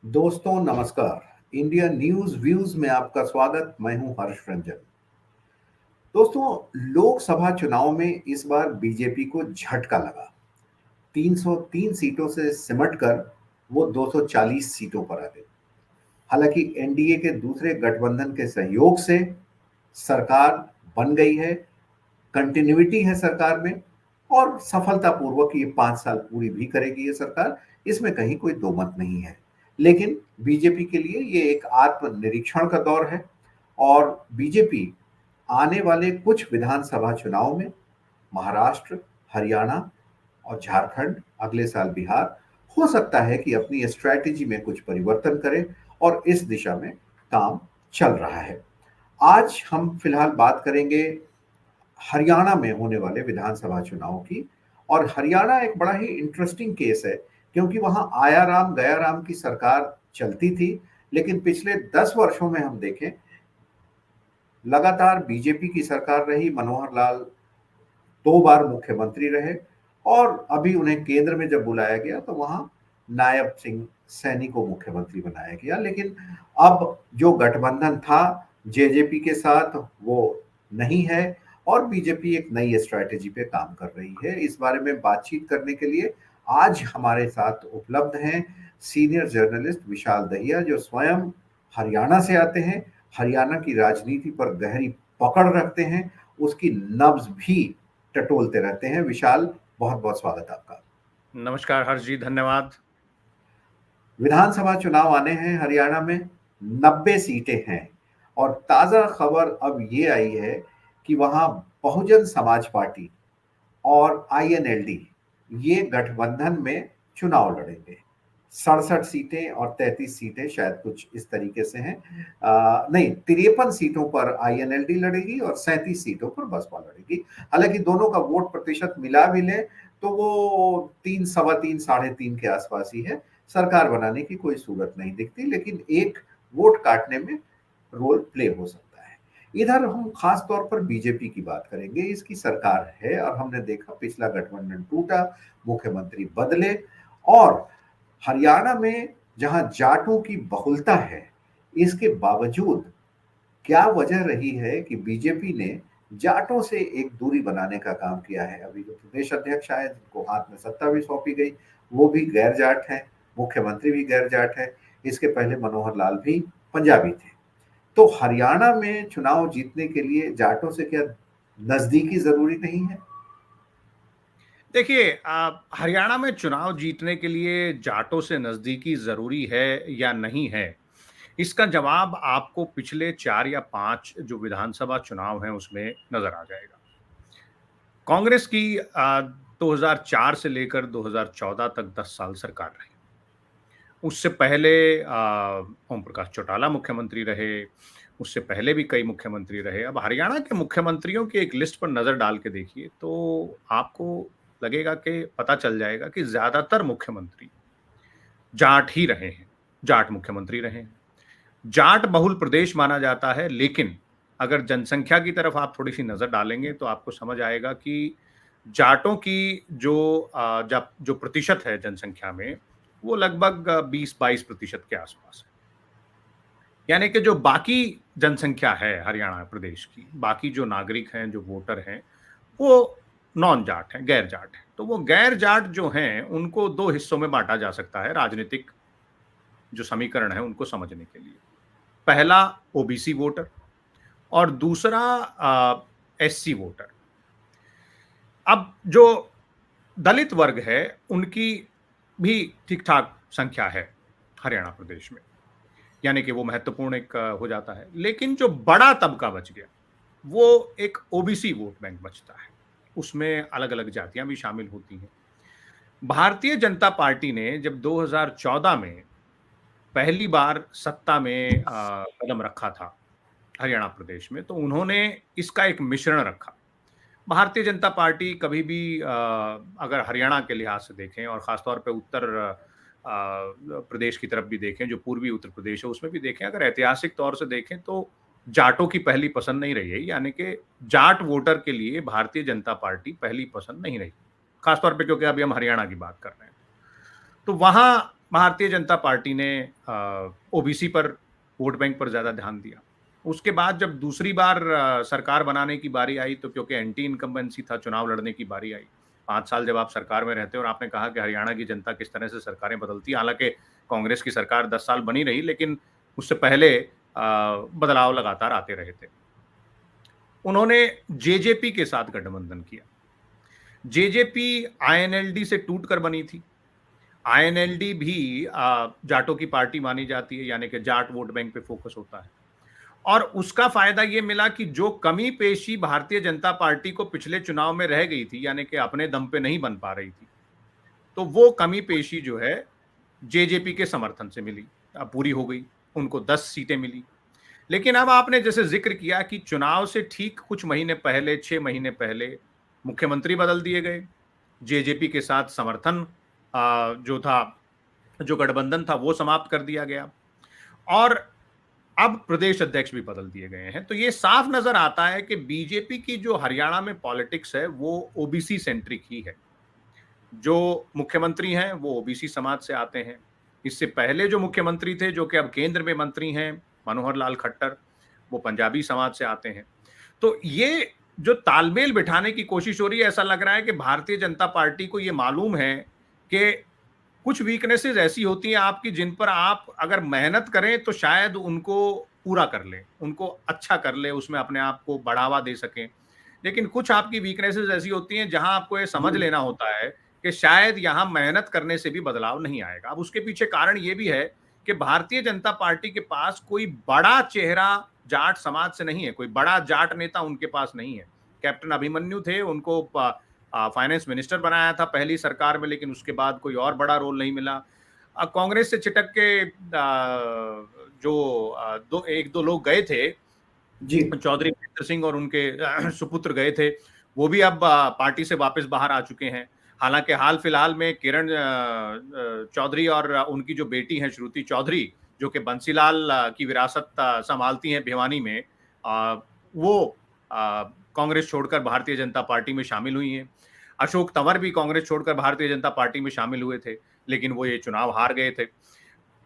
दोस्तों नमस्कार। India news views में आपका स्वागत। मैं हूं हर्ष रंजन। दोस्तों, लोकसभा चुनाव में इस बार बीजेपी को झटका लगा। 303 सीटों से सिमटकर वो 240 सीटों पर आ गए। हालांकि एनडीए के दूसरे गठबंधन के सहयोग से सरकार बन गई है, कंटिन्यूटी है सरकार में, और सफलतापूर्वक ये 5 साल पूरी भी करेगी ये सरकार। इसमें कहीं कोई दो मत नहीं है। लेकिन बीजेपी के लिए ये एक आत्मनिरीक्षण का दौर है, और बीजेपी आने वाले कुछ विधानसभा चुनाव में महाराष्ट्र, हरियाणा और झारखंड, अगले साल बिहार, हो सकता है कि अपनी स्ट्रैटेजी में कुछ परिवर्तन करे, और इस दिशा में काम चल रहा है। आज हम फिलहाल बात करेंगे हरियाणा में होने वाले विधानसभा चुनाव की। और हरियाणा एक बड़ा ही इंटरेस्टिंग केस है, क्योंकि वहां आया राम गया राम की सरकार चलती थी। लेकिन पिछले 10 वर्षों में हम देखें, लगातार बीजेपी की सरकार रही। मनोहर लाल 2 बार मुख्यमंत्री रहे, और अभी उन्हें केंद्र में जब बुलाया गया तो वहां नायब सिंह सैनी को मुख्यमंत्री बनाया गया। लेकिन अब जो गठबंधन था जेजेपी के साथ, वो नहीं है, और बीजेपी एक नई स्ट्रैटेजी पे काम कर रही है। इस बारे में बातचीत करने के लिए आज हमारे साथ उपलब्ध हैं सीनियर जर्नलिस्ट विशाल दहिया, जो स्वयं हरियाणा से आते हैं, हरियाणा की राजनीति पर गहरी पकड़ रखते हैं, उसकी नब्ज भी टटोलते रहते हैं। विशाल, बहुत बहुत स्वागत आपका। नमस्कार हर्ष जी, धन्यवाद। विधानसभा चुनाव आने हैं हरियाणा में, 90 सीटें हैं, और ताजा खबर अब ये आई है कि वहां बहुजन समाज पार्टी और आईएनएलडी ये गठबंधन में चुनाव लड़ेंगे। 67 सीटें और 33 सीटें शायद कुछ इस तरीके से हैं। नहीं, 53 सीटों पर आईएनएलडी लड़ेगी और 37 सीटों पर बसपा लड़ेगी। हालांकि दोनों का वोट प्रतिशत मिला भी ले तो वो 3, सवा 3, 3.5 के आसपास ही है। सरकार बनाने की कोई सूरत नहीं दिखती, लेकिन एक वोट काटने में रोल प्ले हो सकता है। इधर हम खास तौर पर बीजेपी की बात करेंगे। इसकी सरकार है, और हमने देखा पिछला गठबंधन टूटा, मुख्यमंत्री बदले, और हरियाणा में जहां जाटों की बहुलता है, इसके बावजूद क्या वजह रही है कि बीजेपी ने जाटों से एक दूरी बनाने का काम किया है। अभी जो प्रदेश अध्यक्ष आए, जिनको हाथ में सत्ता भी सौंपी गई, वो भी गैर जाट हैं, मुख्यमंत्री भी गैर जाट है। इसके पहले मनोहर लाल भी पंजाबी थे। तो हरियाणा में चुनाव जीतने के लिए जाटों से क्या नजदीकी जरूरी नहीं है? देखिए, हरियाणा में चुनाव जीतने के लिए जाटों से नजदीकी जरूरी है या नहीं है, इसका जवाब आपको पिछले 4 या 5 जो विधानसभा चुनाव हैं उसमें नजर आ जाएगा। कांग्रेस की 2004 से लेकर 2014 तक 10 साल सरकार रही। उससे पहले ओम प्रकाश चौटाला मुख्यमंत्री रहे, उससे पहले भी कई मुख्यमंत्री रहे। अब हरियाणा के मुख्यमंत्रियों की एक लिस्ट पर नजर डाल के देखिए तो आपको लगेगा कि पता चल जाएगा कि ज्यादातर मुख्यमंत्री जाट ही रहे हैं, जाट मुख्यमंत्री रहे हैं। जाट बहुल प्रदेश माना जाता है, लेकिन अगर जनसंख्या की तरफ आप थोड़ी सी नजर डालेंगे तो आपको समझ आएगा कि जाटों की जो प्रतिशत है जनसंख्या में, वो लगभग 20-22% के आसपास है। यानी कि जो बाकी जनसंख्या है हरियाणा प्रदेश की, बाकी जो नागरिक हैं, जो वोटर हैं, वो नॉन जाट हैं, गैर जाट हैं। तो वो गैर जाट जो हैं, उनको 2 हिस्सों में बांटा जा सकता है राजनीतिक जो समीकरण है उनको समझने के लिए। पहला ओबीसी वोटर और दूसरा एससी वोटर। अब जो दलित वर्ग है, उनकी भी ठीक-ठाक संख्या है हरियाणा प्रदेश में, यानी कि वो महत्वपूर्ण एक हो जाता है। लेकिन जो बड़ा तबका बच गया, वो एक ओबीसी वोट बैंक बचता है। उसमें अलग-अलग जातियां भी शामिल होती हैं। भारतीय जनता पार्टी ने जब 2014 में पहली बार सत्ता में कदम रखा था हरियाणा प्रदेश में, तो उन्होंने इसका एक मिश्रण रखा। भारतीय जनता पार्टी कभी भी अगर हरियाणा के लिहाज से देखें और खासतौर पे उत्तर प्रदेश की तरफ भी देखें, जो पूर्वी उत्तर प्रदेश है उसमें भी देखें, अगर ऐतिहासिक तौर से देखें तो जाटों की पहली पसंद नहीं रही है। यानी कि जाट वोटर के लिए भारतीय जनता पार्टी पहली पसंद नहीं रही, खासतौर पे क्योंकि अभी हम हरियाणा की बात कर रहे हैं। तो वहां भारतीय जनता पार्टी ने ओबीसी पर, वोट बैंक पर ज्यादा ध्यान दिया। उसके बाद जब दूसरी बार सरकार बनाने की बारी आई, तो क्योंकि एंटी इनकम्बेंसी था, चुनाव लड़ने की बारी आई। 5 साल जब आप सरकार में रहते हो, और आपने कहा कि हरियाणा की जनता किस तरह से सरकारें बदलती है, हालांकि कांग्रेस की सरकार 10 साल बनी रही, लेकिन उससे पहले बदलाव लगातार आते रहे थे। उन्होंने जेजेपी के साथ गठबंधन किया। जेजेपी आईएनएलडी से टूटकर बनी थी। आईएनएलडी भी जाटों की पार्टी मानी जाती है, यानी कि जाट वोट बैंक पे फोकस होता है। और उसका फायदा यह मिला कि जो कमी पेशी भारतीय जनता पार्टी को पिछले चुनाव में रह गई थी, यानी कि अपने दम पे नहीं बन पा रही थी, तो वो कमी पेशी जो है जेजेपी के समर्थन से मिली, अब पूरी हो गई। उनको 10 सीटें मिली। लेकिन अब आपने जैसे जिक्र किया कि चुनाव से ठीक कुछ महीने पहले, 6 महीने पहले मुख्यमंत्री बदल दिए गए। जेजेपी के साथ समर्थन जो था, जो गठबंधन था, वो समाप्त कर दिया गया, और अब प्रदेश अध्यक्ष भी बदल दिए गए हैं। तो ये साफ नजर आता है कि बीजेपी की जो हरियाणा में पॉलिटिक्स है वो ओबीसी सेंट्रिक ही है। जो मुख्यमंत्री हैं वो ओबीसी समाज से आते हैं। इससे पहले जो मुख्यमंत्री थे, जो कि अब केंद्र में मंत्री हैं, मनोहर लाल खट्टर, वो पंजाबी समाज से आते हैं। तो ये जो तालमेल बिठाने की कोशिश हो रही है, ऐसा लग रहा है कि भारतीय जनता पार्टी को ये मालूम है कि कुछ वीकनेसेस ऐसी होती हैं आपकी, जिन पर आप अगर मेहनत करें तो शायद उनको पूरा कर लें, उनको अच्छा कर लें, उसमें अपने आप को बढ़ावा दे सकें। लेकिन कुछ आपकी वीकनेसेस ऐसी होती हैं जहां आपको ये समझ जी। लेना होता है कि शायद यहां मेहनत करने से भी बदलाव नहीं आएगा। अब उसके पीछे कारण ये भी है कि भारतीय जनता पार्टी के पास कोई बड़ा चेहरा जाट समाज से नहीं है, कोई बड़ा जाट नेता उनके पास नहीं है। कैप्टन अभिमन्यु थे, उनको फाइनेंस मिनिस्टर बनाया था पहली सरकार में, लेकिन उसके बाद कोई और बड़ा रोल नहीं मिला। कांग्रेस से छिटक के जो दो एक दो लोग गए थे, जी। चौधरी वीरेंद्र सिंह और उनके सुपुत्र गए थे, वो भी अब पार्टी से वापस बाहर आ चुके हैं। हालांकि हाल फिलहाल में किरण चौधरी और उनकी जो बेटी है श्रुति चौधरी, जो कि बंसीलाल की विरासत संभालती हैं भिवानी में, वो कांग्रेस छोड़कर भारतीय जनता पार्टी में शामिल हुई हैं। अशोक तंवर भी कांग्रेस छोड़कर भारतीय जनता पार्टी में शामिल हुए थे, लेकिन वो ये चुनाव हार गए थे,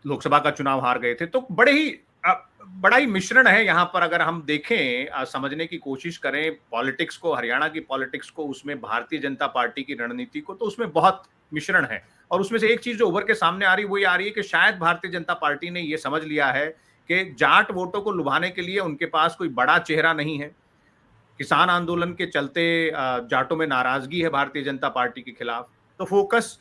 लोकसभा का चुनाव हार गए थे। तो बड़ा ही मिश्रण है यहाँ पर। अगर हम देखें, समझने की कोशिश करें पॉलिटिक्स को, हरियाणा की पॉलिटिक्स को, उसमें भारतीय जनता पार्टी की रणनीति को, तो उसमें बहुत मिश्रण है। और उसमें से एक चीज जो उभर के सामने आ रही वो ये आ रही है कि शायद भारतीय जनता पार्टी ने ये समझ लिया है कि जाट वोटों को लुभाने के लिए उनके पास कोई बड़ा चेहरा नहीं है। किसान आंदोलन के चलते जाटों में नाराजगी है भारतीय जनता पार्टी के खिलाफ, तो फोकस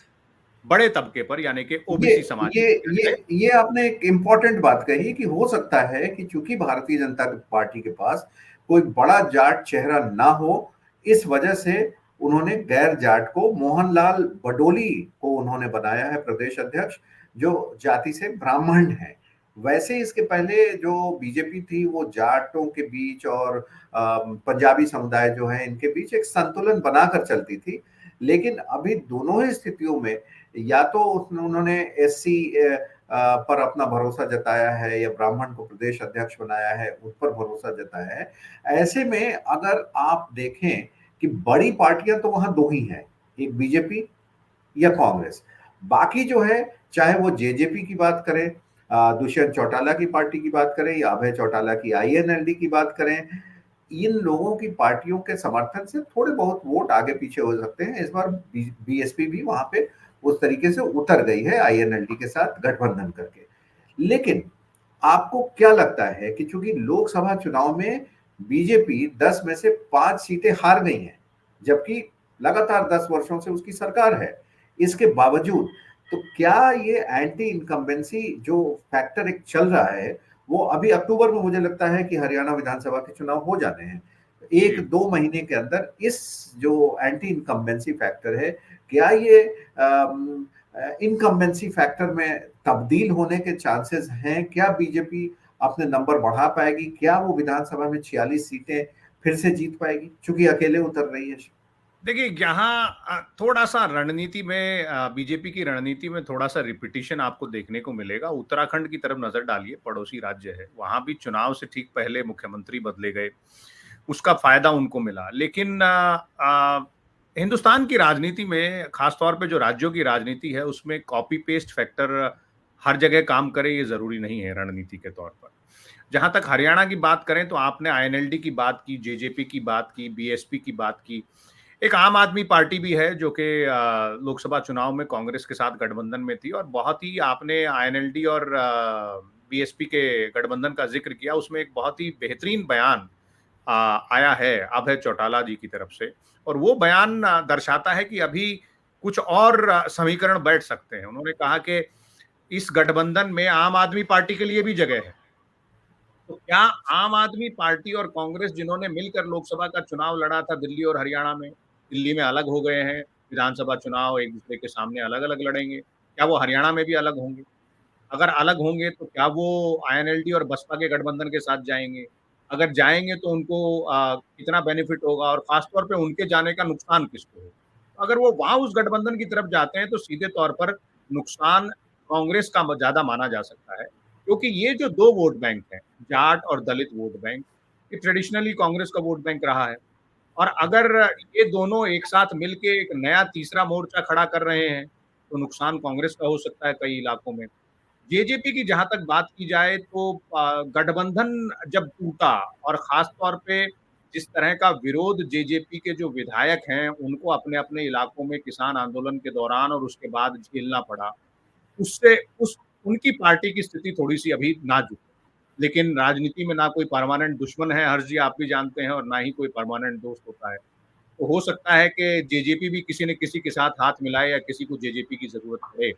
बड़े तबके पर, यानी कि ये ओबीसी समाज ये पे। ये आपने एक इम्पोर्टेंट बात कही कि हो सकता है कि चूंकि भारतीय जनता पार्टी के पास कोई बड़ा जाट चेहरा ना हो, इस वजह से उन्होंने गैर जाट को, मोहनलाल बडोली को उन्होंने बनाया है प्रदेश अध्यक्ष, जो जाति से ब्राह्मण है। वैसे इसके पहले जो बीजेपी थी वो जाटों के बीच और पंजाबी समुदाय जो है इनके बीच एक संतुलन बनाकर चलती थी। लेकिन अभी दोनों ही स्थितियों में या तो उन्होंने एससी पर अपना भरोसा जताया है या ब्राह्मण को प्रदेश अध्यक्ष बनाया है, उस पर भरोसा जताया है। ऐसे में अगर आप देखें कि बड़ी पार्टियां तो वहां दो ही हैं, एक बीजेपी या कांग्रेस। बाकी जो है, चाहे वो जेजेपी की बात करें, दुष्यंत चौटाला की पार्टी की बात करें या अभय चौटाला की आईएनएलडी की बात करें, इन लोगों की पार्टियों के समर्थन से थोड़े बहुत वोट आगे पीछे हो सकते हैं। इस बार बीएसपी भी वहां पे उस तरीके से उतर गई है आईएनएलडी के साथ गठबंधन करके। लेकिन आपको क्या लगता है कि चूंकि लोकसभा चुनाव में बीजेपी 10 में से 5 सीटें हार गई हैं, जबकि लगातार 10 वर्षों से उसकी सरकार है, इसके बावजूद तो क्या ये एंटी इनकम्बेंसी जो फैक्टर एक चल रहा है, वो अभी अक्टूबर में मुझे लगता है कि हरियाणा विधानसभा के चुनाव हो जाने हैं, एक जी। दो महीने के अंदर इस जो एंटी इनकम्बेंसी फैक्टर है, क्या ये इनकम्बेंसी फैक्टर में तब्दील होने के चांसेस हैं? क्या बीजेपी अपने नंबर बढ़ा पाएगी? क्या वो विधानसभा में 46 सीटें फिर से जीत पाएगी, चूंकि अकेले उतर रही है? देखिए, यहाँ थोड़ा सा रणनीति में, बीजेपी की रणनीति में थोड़ा सा रिपीटिशन आपको देखने को मिलेगा। उत्तराखंड की तरफ नजर डालिए, पड़ोसी राज्य है, वहां भी चुनाव से ठीक पहले मुख्यमंत्री बदले गए, उसका फायदा उनको मिला। लेकिन हिंदुस्तान की राजनीति में खासतौर पे जो राज्यों की राजनीति है उसमें कॉपी पेस्ट फैक्टर हर जगह काम करे ये जरूरी नहीं है रणनीति के तौर पर। जहां तक हरियाणा की बात करें तो आपने आईएनएलडी की बात की, जेजेपी की बात की, बीएसपी की बात की। एक आम आदमी पार्टी भी है जो कि लोकसभा चुनाव में कांग्रेस के साथ गठबंधन में थी और बहुत ही आपने आईएनएलडी और बीएसपी के गठबंधन का जिक्र किया, उसमें एक बहुत ही बेहतरीन बयान आया है अभय चौटाला जी की तरफ से और वो बयान दर्शाता है कि अभी कुछ और समीकरण बैठ सकते हैं। उन्होंने कहा कि इस गठबंधन में आम आदमी पार्टी के लिए भी जगह है। तो क्या आम आदमी पार्टी और कांग्रेस जिन्होंने मिलकर लोकसभा का चुनाव लड़ा था दिल्ली और हरियाणा में, दिल्ली में अलग हो गए हैं, विधानसभा चुनाव एक दूसरे के सामने अलग-अलग लड़ेंगे, क्या वो हरियाणा में भी अलग होंगे? अगर अलग होंगे तो क्या वो आईएनएलडी और बसपा के गठबंधन के साथ जाएँगे? अगर जाएँगे तो उनको कितना बेनिफिट होगा और खास तौर पे उनके जाने का नुकसान किसको होगा? अगर वो वहाँ उस गठबंधन की तरफ जाते हैं तो सीधे तौर पर नुकसान कांग्रेस का ज़्यादा माना जा सकता है, क्योंकि ये जो 2 वोट बैंक हैं, जाट और दलित वोट बैंक, ये ट्रेडिशनली कांग्रेस का वोट बैंक रहा है और अगर ये दोनों एक साथ मिलके एक नया तीसरा मोर्चा खड़ा कर रहे हैं, तो नुकसान कांग्रेस का हो सकता है कई इलाकों में। जेजेपी की जहाँ तक बात की जाए तो गठबंधन जब टूटा और ख़ास तौर पे जिस तरह का विरोध जेजेपी के जो विधायक हैं, उनको अपने-अपने इलाकों में किसान आंदोलन के दौरान और उसके बाद झेलना पड़ा, उससे उस उनकी पार्टी की स्थिति थोड़ी-सी अभी नाज़ुक है। लेकिन राजनीति में ना कोई परमानेंट दुश्मन है, हर्ष जी आप भी जानते हैं और ना ही कोई परमानेंट दोस्त होता है। तो हो सकता है कि जेजेपी भी किसी न किसी के साथ हाथ मिलाए या किसी को जेजेपी की ज़रूरत पड़े।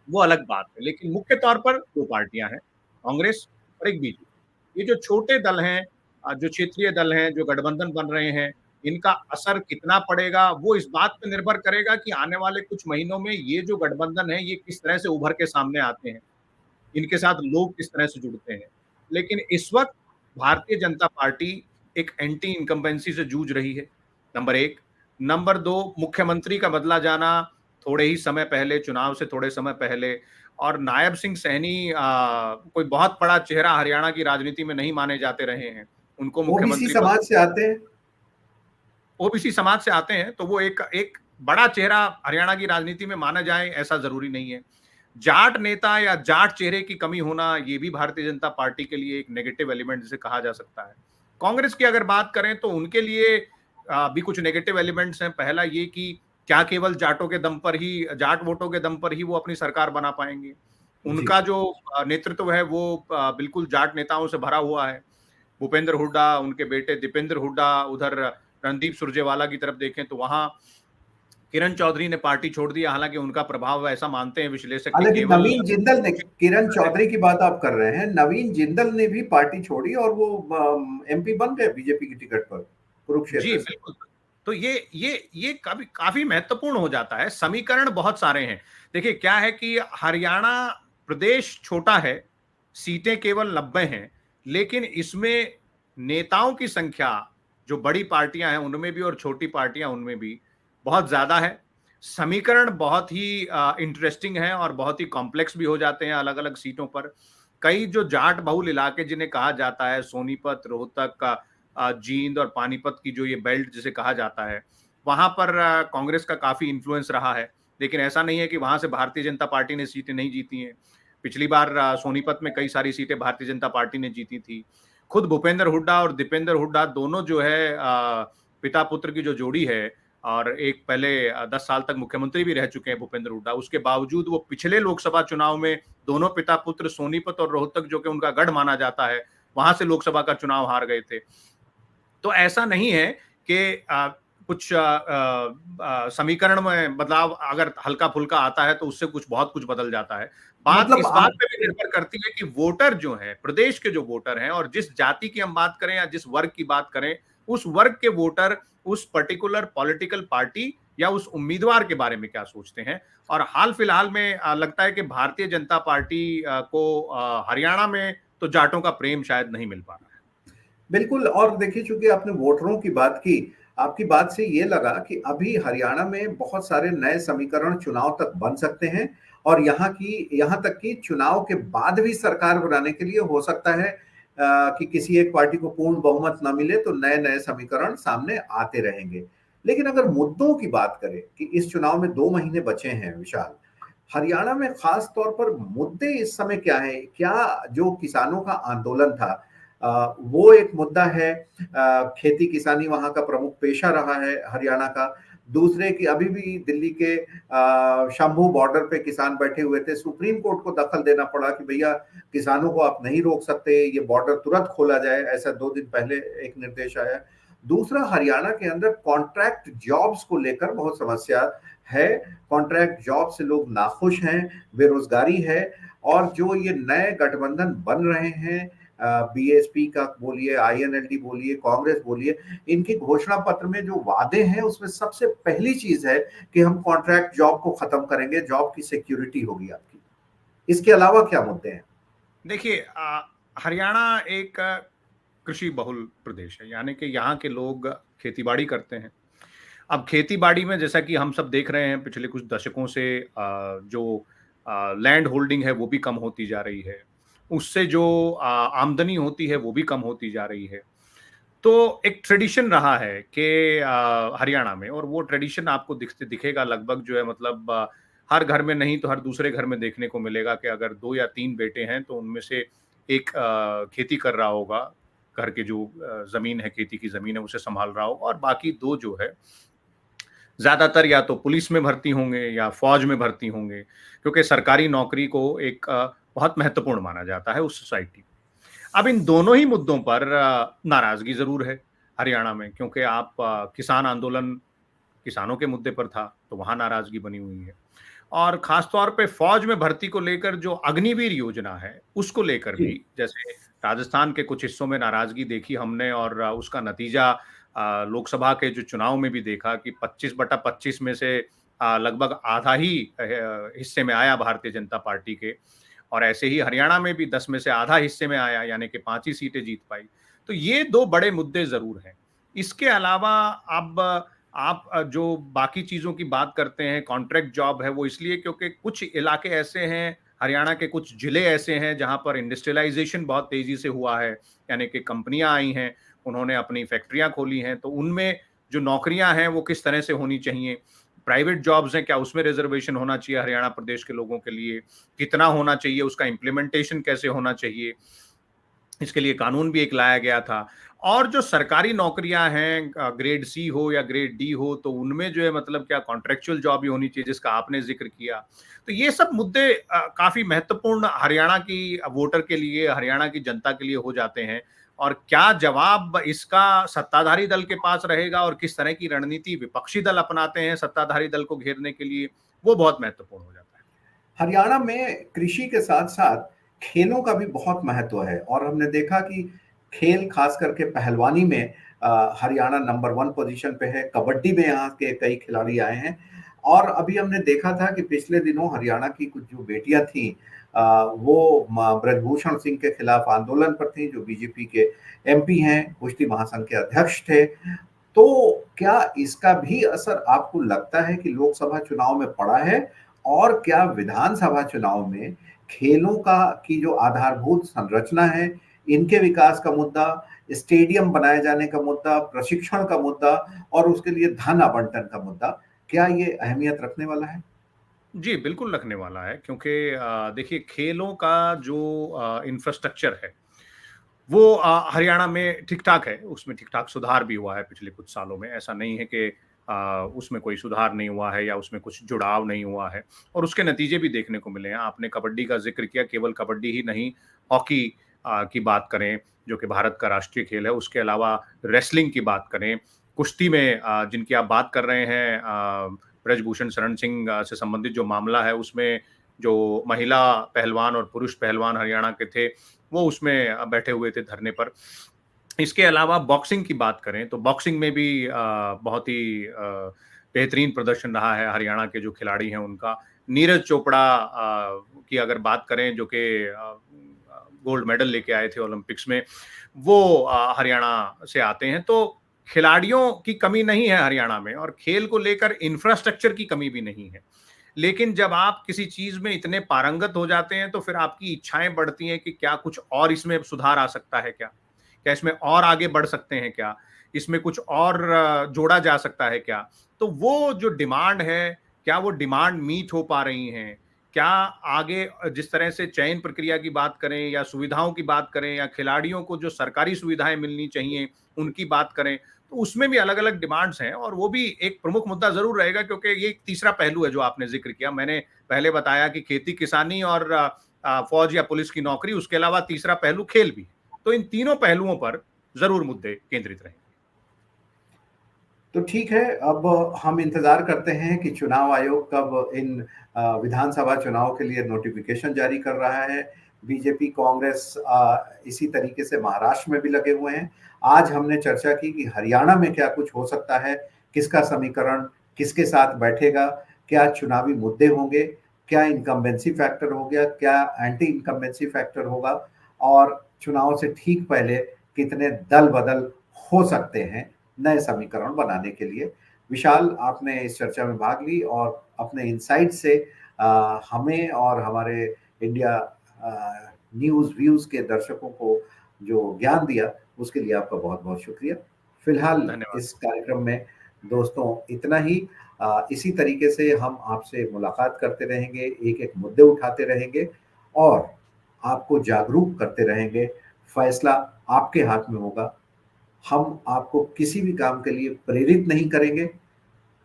वो अलग बात है। लेकिन मुख्य तौर पर 2 पार्टियाँ हैं, कांग्रेस और एक बीजेपी। ये जो छोटे दल हैं जो क्षेत्रीय दल हैं, जो गठबंधन बन रहे हैं, इनका असर कितना पड़ेगा, वो इस बात पे निर्भर करेगा कि आने वाले कुछ महीनों में ये जो गठबंधन है, ये किस तरह से उभर के सामने आते हैं। इनके साथ लोग किस तरह से जुड़ते हैं। लेकिन इस वक़्त भारतीय जनता पार्टी एक एंटी इनकम्बेंसी से जूझ रही है, नंबर 1। नंबर 2 मुख्यमंत्री का बदला जाना थोड़े ही समय पहले, चुनाव से थोड़े समय पहले और नायब सिंह सैनी कोई बहुत बड़ा चेहरा हरियाणा की राजनीति में नहीं माने जाते रहे हैं। उनको ओबीसी मुख्यमंत्री पद समाज से आते हैं। ओबीसी समाज से आते हैं, तो वो एक एक बड़ा चेहरा हरियाणा की राजनीति में माना जाए ऐसा ज़रूरी नहीं है। जाट नेता या जाट चेहरे की कमी होना ये भी भारतीय जनता पार्टी के लिए एक नेगेटिव एलिमेंट जिसे कहा जा सकता है। कांग्रेस की अगर बात करें तो उनके लिए भी कुछ नेगेटिव एलिमेंट्स हैं। पहला ये कि क्या केवल जाटों के दम पर ही जाट वोटों के दम पर ही वो अपनी सरकार बना पाएँगे? जी। उनका जो नेतृत्व है वो बिल्कुल जाट नेताओं से भरा हुआ है। भूपेंद्र हुड्डा, उनके बेटे दीपेंद्र हुड्डा, उधर रणदीप सुरजेवाला की तरफ देखें तो वहाँ किरण चौधरी ने पार्टी छोड़ दिया, हालाँकि उनका प्रभाव ऐसा मानते हैं विश्लेषक कि हालांकि केवल नवीन जिंदल ने, किरण चौधरी की बात आप कर रहे हैं, नवीन जिंदल ने भी पार्टी छोड़ी और वो एमपी बन गए बीजेपी की टिकट पर जी, कुरुक्षेत्र से। बिल्कुल। तो ये काफ़ी काफ़ी महत्वपूर्ण हो जाता है, समीकरण बहुत सारे हैं। देखिए क्या है कि हरियाणा प्रदेश छोटा है, सीटें केवल 90 हैं, लेकिन इसमें नेताओं की संख्या जो बड़ी पार्टियाँ हैं उनमें भी और छोटी पार्टियाँ उनमें भी बहुत ज़्यादा है। समीकरण बहुत ही इंटरेस्टिंग हैं और बहुत ही कॉम्प्लेक्स भी हो जाते हैं अलग-अलग सीटों पर। कई जो जाट बहुल इलाके जिन्हें कहा जाता है सोनीपत, रोहतक जींद और पानीपत की जो ये बेल्ट जिसे कहा जाता है, वहाँ पर कांग्रेस का काफ़ी इन्फ्लुएंस रहा है। लेकिन ऐसा नहीं है कि वहाँ से भारतीय जनता पार्टी ने सीटें नहीं जीती हैं। पिछली बार सोनीपत में कई सारी सीटें भारतीय जनता पार्टी ने जीती थी। खुद भूपेंद्र हुड्डा और दीपेंद्र हुड्डा दोनों जो है पिता-पुत्र की जो जोड़ी है और एक पहले 10 साल तक मुख्यमंत्री भी रह चुके हैं भूपेंद्र हुड्डा। उसके बावजूद वो पिछले लोकसभा चुनाव में दोनों पिता-पुत्र सोनीपत और रोहतक जो कि उनका गढ़ माना जाता है, वहाँ से लोकसभा का चुनाव हार गए थे। तो ऐसा नहीं है कि कुछ समीकरण में बदलाव अगर हल्का-फुल्का आता है तो उससे बहुत कुछ बदल जाता है। बात मतलब इस बात पे भी निर्भर करती है कि वोटर जो हैं, प्रदेश के जो वोटर हैं और जिस जाति की हम बात करें या जिस वर्ग की बात करें, उस वर्ग के वोटर उस पर्टिकुलर पॉलिटिकल पार्टी या उस उम्मीदवार के बारे में क्या सोचते हैं। और हाल-फिलहाल में लगता है कि भारतीय जनता पार्टी को हरियाणा में तो जाटों का प्रेम शायद नहीं मिल पा रहा है। बिल्कुल। और देखिए, चूंकि आपने वोटरों की बात की, आपकी बात से ये लगा कि अभी हरियाणा में बहुत सारे नए समीकरण चुनाव तक बन सकते हैं और यहाँ तक कि चुनाव के बाद भी सरकार बनाने के लिए हो सकता है कि किसी एक पार्टी को पूर्ण बहुमत न मिले तो नए नए समीकरण सामने आते रहेंगे। लेकिन अगर मुद्दों की बात करें कि इस चुनाव में 2 महीने बचे हैं विशाल, हरियाणा में खास तौर पर मुद्दे इस समय क्या है? क्या जो किसानों का आंदोलन था वो एक मुद्दा है। खेती किसानी वहाँ का प्रमुख पेशा रहा है हरियाणा का। दूसरे कि अभी भी दिल्ली के शंभू बॉर्डर पे किसान बैठे हुए थे। सुप्रीम कोर्ट को दखल देना पड़ा कि भैया किसानों को आप नहीं रोक सकते, ये बॉर्डर तुरंत खोला जाए, ऐसा 2 दिन पहले एक निर्देश आया। दूसरा, हरियाणा के अंदर कॉन्ट्रैक्ट जॉब्स को लेकर बहुत समस्या है। कॉन्ट्रैक्ट जॉब से लोग नाखुश हैं, बेरोजगारी है। और जो ये नए गठबंधन बन रहे हैं, बीएसपी का बोलिए, आईएनएलडी बोलिए, कांग्रेस बोलिए, इनके घोषणा पत्र में जो वादे हैं उसमें सबसे पहली चीज है कि हम कॉन्ट्रैक्ट जॉब को खत्म करेंगे, जॉब की सिक्योरिटी होगी आपकी। इसके अलावा क्या मुद्दे हैं? देखिए, हरियाणा एक कृषि बहुल प्रदेश है, यानी कि यहाँ के लोग खेती-बाड़ी करते हैं। अब खेती-बाड़ी में जैसा कि हम सब देख रहे हैं पिछले कुछ दशकों से जो लैंड होल्डिंग है वो भी कम होती जा रही है। उससे जो आमदनी होती है वो भी कम होती जा रही है। तो एक ट्रेडिशन रहा है कि हरियाणा में, और वो ट्रेडिशन आपको दिखेगा लगभग जो है, मतलब हर घर में नहीं तो हर दूसरे घर में देखने को मिलेगा कि अगर 2 या 3 बेटे हैं तो उनमें से एक खेती कर रहा होगा, घर के जो ज़मीन है, खेती की ज़मीन है उसे सँभाल रहा होगा, और बाकी 2 जो है ज़्यादातर या तो पुलिस में भर्ती होंगे या फ़ौज में भर्ती होंगे, क्योंकि सरकारी नौकरी को एक बहुत महत्वपूर्ण माना जाता है उस सोसाइटी में। अब इन दोनों ही मुद्दों पर नाराज़गी ज़रूर है हरियाणा में, क्योंकि आप किसान आंदोलन किसानों के मुद्दे पर था, तो वहाँ नाराज़गी बनी हुई है। और ख़ास तौर पे फ़ौज में भर्ती को लेकर जो अग्निवीर योजना है, उसको लेकर जी। भी जैसे राजस्थान के कुछ हिस्सों में नाराज़गी देखी हमने, और उसका नतीजा लोकसभा के जो चुनाव में भी देखा कि 25/25 में से लगभग आधा ही हिस्से में आया भारतीय जनता पार्टी के, और ऐसे ही हरियाणा में भी 10 में से आधा हिस्से में आया, यानी कि 5 ही सीटें जीत पाई। तो ये 2 बड़े मुद्दे ज़रूर हैं। इसके अलावा अब आप जो बाकी चीज़ों की बात करते हैं, कॉन्ट्रैक्ट जॉब है, वो इसलिए क्योंकि कुछ इलाके ऐसे हैं, हरियाणा के कुछ जिले ऐसे हैं जहाँ पर इंडस्ट्रियलाइज़ेशन बहुत तेज़ी से हुआ है, यानी कि कंपनियाँ आई हैं, उन्होंने अपनी फैक्ट्रियाँ खोली हैं, तो उनमें जो नौकरियाँ हैं वो किस तरह से होनी चाहिए। प्राइवेट जॉब्स हैं, क्या उसमें रिज़र्वेशन होना चाहिए हरियाणा प्रदेश के लोगों के लिए? कितना होना चाहिए? उसका इम्प्लीमेंटेशन कैसे होना चाहिए? इसके लिए कानून भी एक लाया गया था। और जो सरकारी नौकरियां हैं, ग्रेड सी हो या ग्रेड डी हो, तो उनमें जो है मतलब क्या कॉन्ट्रेक्चुअल जॉब ही होनी चाहिए, जिसका आपने जिक्र किया। तो ये सब मुद्दे काफी महत्वपूर्ण हरियाणा की वोटर के लिए, हरियाणा की जनता के लिए हो जाते हैं। और क्या जवाब इसका सत्ताधारी दल के पास रहेगा और किस तरह की रणनीति विपक्षी दल अपनाते हैं सत्ताधारी दल को घेरने के लिए, वो बहुत महत्वपूर्ण हो जाता है। हरियाणा में कृषि के साथ-साथ खेलों का भी बहुत महत्व है और हमने देखा कि खेल खास करके पहलवानी में हरियाणा नंबर 1 पोज़ीशन पे है। कबड्डी में यहाँ के कई खिलाड़ी आए हैं और अभी हमने देखा था कि पिछले दिनों हरियाणा की कुछ जो बेटियाँ थीं वो ब्रजभूषण सिंह के खिलाफ आंदोलन पर थीं, जो बीजेपी के एमपी हैं, कुश्ती महासंघ के अध्यक्ष थे। तो क्या इसका भी असर आपको लगता है कि लोकसभा चुनाव में पड़ा है? और क्या विधानसभा चुनाव में खेलों का की जो आधारभूत संरचना है, इनके विकास का मुद्दा, स्टेडियम बनाए जाने का मुद्दा, प्रशिक्षण का मुद्दा और उसके लिए धन आवंटन का मुद्दा, क्या ये अहमियत रखने वाला है? जी, बिल्कुल रखने वाला है, क्योंकि देखिए खेलों का जो इंफ्रास्ट्रक्चर है, वो हरियाणा में ठीक-ठाक है, उसमें ठीक-ठाक सुधार भी हुआ है पिछले कुछ सालों में। ऐसा नहीं है कि उसमें कोई सुधार नहीं हुआ है या उसमें कुछ जुड़ाव नहीं हुआ है, और उसके नतीजे भी देखने को मिले हैं। आपने कबड्डी का ज़िक्र किया, केवल कबड्डी ही नहीं, हॉकी की बात करें, जो कि भारत का राष्ट्रीय खेल है, उसके अलावा रेसलिंग की बात करें, कुश्ती में जिनकी आप बात कर रहे हैं, ब्रजभूषण शरण सिंह से संबंधित जो मामला है, उसमें जो महिला पहलवान और पुरुष पहलवान हरियाणा के थे, वो उसमें बैठे हुए थे धरने पर। इसके अलावा बॉक्सिंग की बात करें तो बॉक्सिंग में भी बहुत ही बेहतरीन प्रदर्शन रहा है हरियाणा के जो खिलाड़ी हैं उनका। नीरज चोपड़ा की अगर बात करें, जो कि गोल्ड मेडल लेके आए थे ओलंपिक्स में, वो हरियाणा से आते हैं। तो खिलाड़ियों की कमी नहीं है हरियाणा में, और खेल को लेकर इंफ्रास्ट्रक्चर की कमी भी नहीं है। लेकिन जब आप किसी चीज़ में इतने पारंगत हो जाते हैं, तो फिर आपकी इच्छाएँ बढ़ती हैं कि क्या कुछ और इसमें सुधार आ सकता है क्या? क्या इसमें और आगे बढ़ सकते हैं क्या? इसमें कुछ और जोड़ा जा सकता है क्या? तो वो जो डिमांड है, क्या वो डिमांड मीट हो पा रही हैं? क्या आगे जिस तरह से चयन प्रक्रिया की बात करें या सुविधाओं की बात करें या खिलाड़ियों को जो सरकारी सुविधाएँ मिलनी चाहिए, उनकी बात करें, तो उसमें भी अलग-अलग डिमांड्स हैं और वो भी एक प्रमुख मुद्दा ज़रूर रहेगा क्योंकि ये एक तीसरा पहलू है जो आपने ज़िक्र किया। मैंने पहले बताया कि खेती-किसानी और फ़ौज या पुलिस की नौकरी, उसके अलावा तीसरा पहलू खेल भी है। तो इन तीनों पहलुओं पर ज़रूर मुद्दे केंद्रित रहेंगे। तो ठीक है, अब हम इंतज़ार करते हैं कि चुनाव आयोग कब इन विधानसभा चुनाव के लिए नोटिफ़िकेशन जारी कर रहा है। बीजेपी, कांग्रेस इसी तरीके से महाराष्ट्र में भी लगे हुए हैं। आज हमने चर्चा की कि हरियाणा में क्या कुछ हो सकता है, किसका समीकरण किसके साथ बैठेगा, क्या चुनावी मुद्दे होंगे, क्या इनकम्बेंसी फैक्टर हो गया, क्या एंटी इनकम्बेंसी फैक्टर होगा और चुनाव से ठीक पहले कितने दल-बदल हो सकते हैं नए समीकरण बनाने के लिए। विशाल, आपने इस चर्चा में भाग ली और अपने इनसाइट से हमें और हमारे इंडिया न्यूज़ व्यूज़ के दर्शकों को जो ज्ञान दिया, उसके लिए आपका बहुत-बहुत शुक्रिया। फिलहाल धन्यवाद। इस कार्यक्रम में दोस्तों इतना ही। इसी तरीके से हम आपसे मुलाकात करते रहेंगे, एक-एक मुद्दे उठाते रहेंगे और आपको जागरूक करते रहेंगे। फैसला आपके हाथ में होगा। हम आपको किसी भी काम के लिए प्रेरित नहीं करेंगे,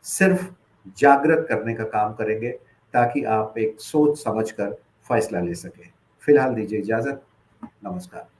सिर्फ जागृत करने का काम करेंगे ताकि आप एक सोच समझकर फैसला ले सकें। फिलहाल दीजिए इजाज़त। नमस्कार।